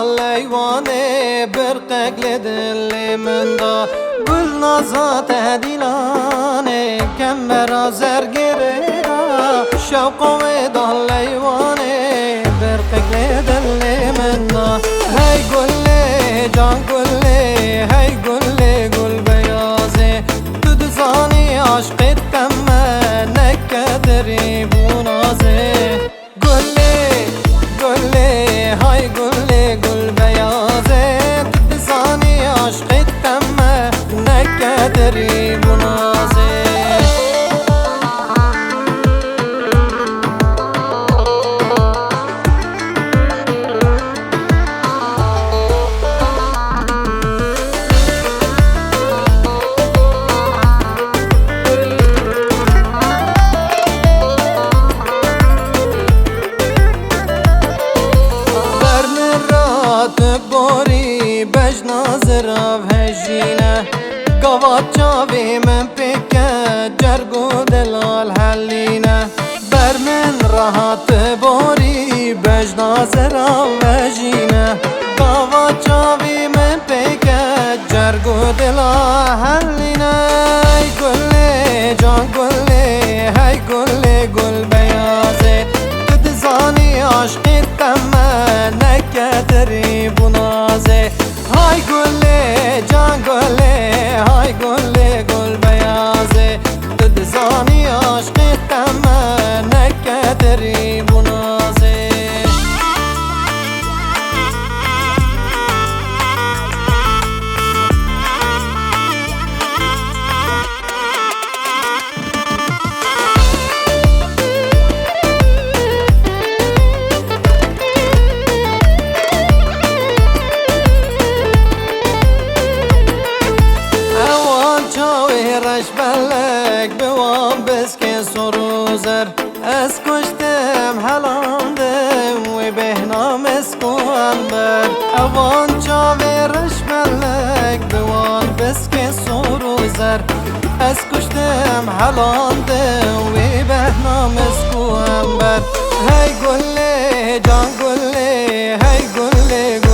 لیوانه برقق لدل من دا گل نازا تهدیلانه کمرا زرگره دا شوق و دا لیوانه برقق لدل من دا هی گل جان گل هی گل گل بیازه تو دزانی عشق تمه نکدری بونازه های گل بیازه تو دزانی عشق تمه نکدری بونازه بوری بجناز راو هجینه گوات چاوی من پیکه جرگو دلال حلینه بر من راحت بوری بجناز راو هجینه گوات چاوی من پیکه جرگو دلال حلینه ای گل جان گل های گل بیازه تو دزانی عشق تمه نکدری بونازه های گل جان گل های گل بیازه تو دزانی عشق تمه نکدری بونازه رش بلک بوام بسکه سروزر از کشتم حلاندم و بهنام اسکو انبر اوان چاوی رش بلک بوام بسکه سروزر از کشتم حلاندم و بهنام اسکو انبر هی گل جان گل هی گل